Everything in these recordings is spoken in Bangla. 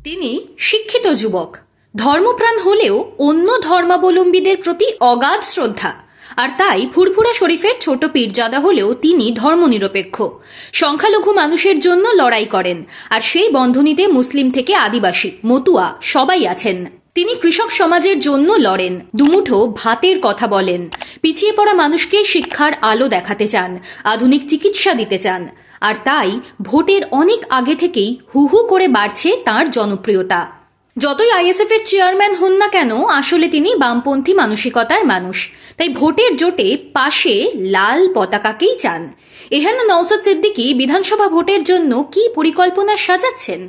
তিনি শিক্ষিত যুবক, ধর্মপ্রাণ হলেও অন্য ধর্মাবলম্বীদের প্রতি অগাধ শ্রদ্ধা। আর তাই ফুরফুরা শরীফের ছোট পীরজাদা হলেও তিনি ধর্মনিরপেক্ষ, সংখ্যালঘু মানুষের জন্য লড়াই করেন। আর সেই বন্ধনীতে মুসলিম থেকে আদিবাসী, মতুয়া সবাই আছেন। তিনি কৃষক সমাজের জন্য লড়েন, দুমুঠো ভাতের কথা বলেন, পিছিয়ে পড়া মানুষকে শিক্ষার আলো দেখাতে চান, আধুনিক চিকিৎসা দিতে চান। আর তাই ভোটের অনেক আগে থেকেই হু হু করে বাড়ছে তাঁর জনপ্রিয়তা। যতই আইএসএফ এর চেয়ারম্যান হন না কেন, আসলে তিনি বামপন্থী মানসিকতার মানুষ। তাই ভোটের জোটে পাশে লাল পতাকাকেই চান। এহেন নওশাদ সিদ্দিকী বিধানসভা ভোটের জন্য কি পরিকল্পনা সাজাচ্ছেন?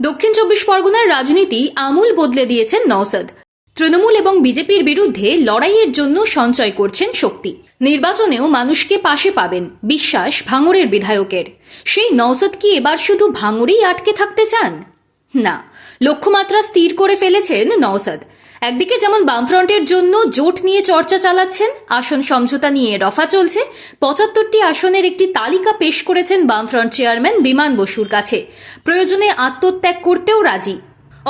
দক্ষিণ 24 পরগনার রাজনীতি আমূল বদলে দিয়েছেন নওশাদ। তৃণমূল এবং বিজেপির বিরুদ্ধে লড়াইয়ের জন্য সঞ্চয় করছেন শক্তি। নির্বাচনেও মানুষকে পাশে পাবেন, বিশ্বাস ভাঙড়ের বিধায়কের। সেই নওশাদ কি এবার শুধু ভাঙড়েই আটকে থাকতে চান? না, লক্ষ্যমাত্রা স্থির করে ফেলেছেন নওশাদ। একদিকে যেমন বামফ্রন্টের জন্য জোট নিয়ে চর্চা চালাচ্ছেন, আসন সমঝোতা নিয়ে রফা চলছে। 75টি আসনের একটি তালিকা পেশ করেছেন বামফ্রন্ট চেয়ারম্যান বিমান বসুর কাছে। প্রয়োজনে আত্মত্যাগ করতেও রাজি।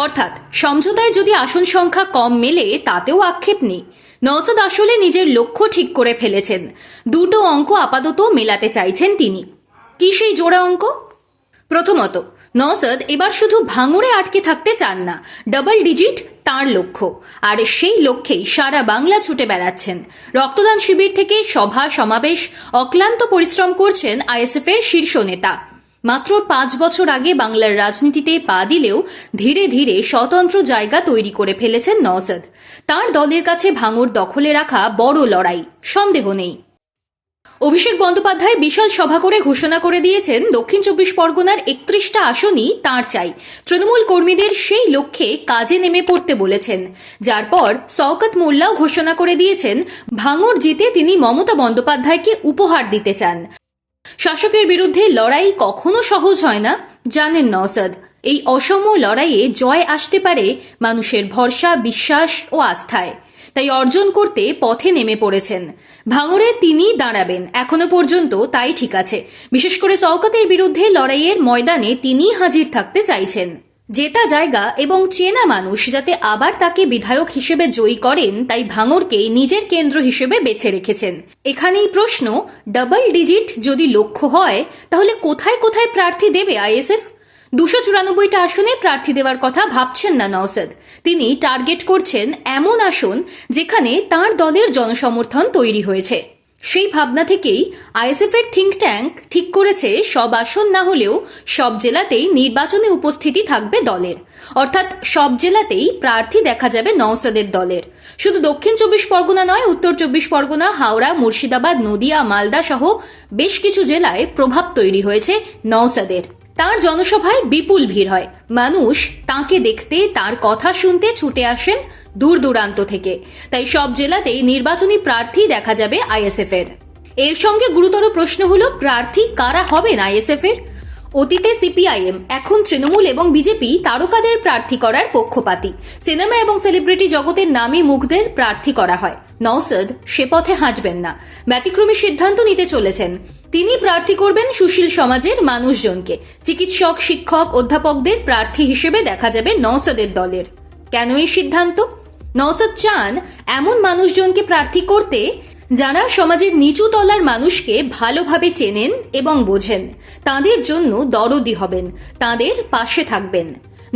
অর্থাৎ সমঝোতায় যদি আসন সংখ্যা কম মেলে তাতেও আক্ষেপ নেই। নওশাদ আসলে নিজের লক্ষ্য ঠিক করে ফেলেছেন। দুটো অঙ্ক আপাতত মেলাতে চাইছেন তিনি। কি সেই জোড়া অঙ্ক? প্রথমত, নওশাদ এবার শুধু ভাঙড়ে আটকে থাকতে চান না, ডাবল ডিজিট তাঁর লক্ষ্য। আর সেই লক্ষ্যেই সারা বাংলা ছুটে বেড়াচ্ছেন। রক্তদান শিবির থেকে সভা সমাবেশ, অক্লান্ত পরিশ্রম করছেন আইএসএফ এর শীর্ষ নেতা। মাত্র 5 বছর আগে বাংলার রাজনীতিতে পা দিলেও ধীরে ধীরে স্বতন্ত্র জায়গা তৈরি করে ফেলেছেন নওশাদ। তাঁর দলের কাছে ভাঙড় দখলে রাখা বড় লড়াই, সন্দেহ নেই। অভিষেক বন্দ্যোপাধ্যায় বিশাল সভা করে ঘোষণা করে দিয়েছেন দক্ষিণ 24 পরগনার 31টা আসনই তাঁর চাই। তৃণমূল কর্মীদের সেই লক্ষ্যে কাজে নেমে পড়তে বলেছেন। যার পর শওকত মোল্লাও ঘোষণা করে দিয়েছেন ভাঙড় জিতে তিনি মমতা বন্দ্যোপাধ্যায়কে উপহার দিতে চান। শাসকের বিরুদ্ধে লড়াই কখনো সহজ হয় না, জানেন নওশাদ। এই অসম লড়াইয়ে জয় আসতে পারে মানুষের ভরসা, বিশ্বাস ও আস্থায়। তাই অর্জন করতে পথে নেমে পড়েছেন। ভাঙড়ে তিনি দাঁড়াবেন, এখনো পর্যন্ত তাই ঠিক আছে। বিশেষ করে শওকতের বিরুদ্ধে লড়াইয়ের ময়দানে তিনি হাজির থাকতে চাইছেন। জেতা জায়গা এবং চেনা মানুষ যাতে আবার তাকে বিধায়ক হিসেবে জয়ী করেন, তাই ভাঙড়কেই নিজের কেন্দ্র হিসেবে বেছে রেখেছেন। এখানেই প্রশ্ন, ডাবল ডিজিট যদি লক্ষ্য হয় তাহলে কোথায় কোথায় প্রার্থী দেবে আইএসএফ? 294টা আসনে প্রার্থী দেওয়ার কথা ভাবছেন না নওশাদ। তিনি টার্গেট করছেন এমন আসন যেখানে তাঁর দলের জনসমর্থন তৈরি হয়েছে। সেই ভাবনা থেকেই আইএসএফ এর থিঙ্ক ট্যাঙ্ক ঠিক করেছে সব আসন না হলেও সব জেলাতেই নির্বাচনে উপস্থিতি থাকবে দলের। অর্থাৎ সব জেলাতেই প্রার্থী দেখা যাবে নওশাদের দলের। শুধু দক্ষিণ 24 পরগনা নয়, উত্তর 24 পরগনা, হাওড়া, মুর্শিদাবাদ, নদিয়া, মালদা সহ বেশ কিছু জেলায় প্রভাব তৈরি হয়েছে নওশাদের। তার জনসভায় বিপুল ভিড় হয়। মানুষ তাকে দেখতে, তার কথা শুনতে ছুটে আসেন দূর দূরান্ত থেকে। তাই সব জেলাতেই নির্বাচনী প্রার্থী দেখা যাবে আইএসএফ এর। এর সঙ্গে গুরুতর প্রশ্ন হলো, প্রার্থী কারা হবেন আইএসএফ এর? অতীতে সিপিআইএম, এখন তৃণমূল এবং বিজেপি তারকাদের প্রার্থী করার পক্ষপাতী। সিনেমা এবং সেলিব্রিটি জগতের নামী মুখদের প্রার্থী করা হয়। নওশাদ সে পথে হাঁটবেন না, ব্যতিক্রমী সিদ্ধান্ত নিতে চলেছেন। তিনি প্রার্থী করবেন সুশীল সমাজের মানুষজনকে। চিকিৎসক, শিক্ষক, অধ্যাপকদের প্রার্থী হিসেবে দেখা যাবে নওশাদের দলের। কেন এই সিদ্ধান্ত? নওশাদ চান এমন মানুষজনকে প্রার্থী করতে যারা সমাজের নিচু তলার মানুষকে ভালোভাবে চেনেন এবং বোঝেন। তাদের জন্য দরদি হবেন, তাদের পাশে থাকবেন।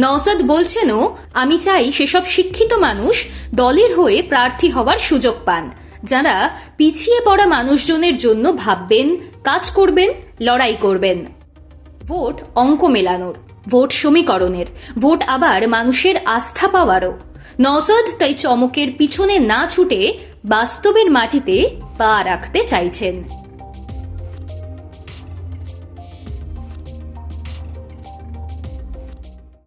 নওশাদ বলছেনও, আমি চাই সেসব শিক্ষিত মানুষ দলের হয়ে প্রার্থী হওয়ার সুযোগ পান, যারা পিছিয়ে পড়া মানুষজনের জন্য ভাববেন, কাজ করবেন, লড়াই করবেন। ভোট অঙ্ক মেলানোর, ভোট সমীকরণের, ভোট আবার মানুষের আস্থা পাওয়ারও। নওশাদ তাই চমকের পিছনে না ছুটে বাস্তবের মাটিতে পা রাখতে চাইছেন।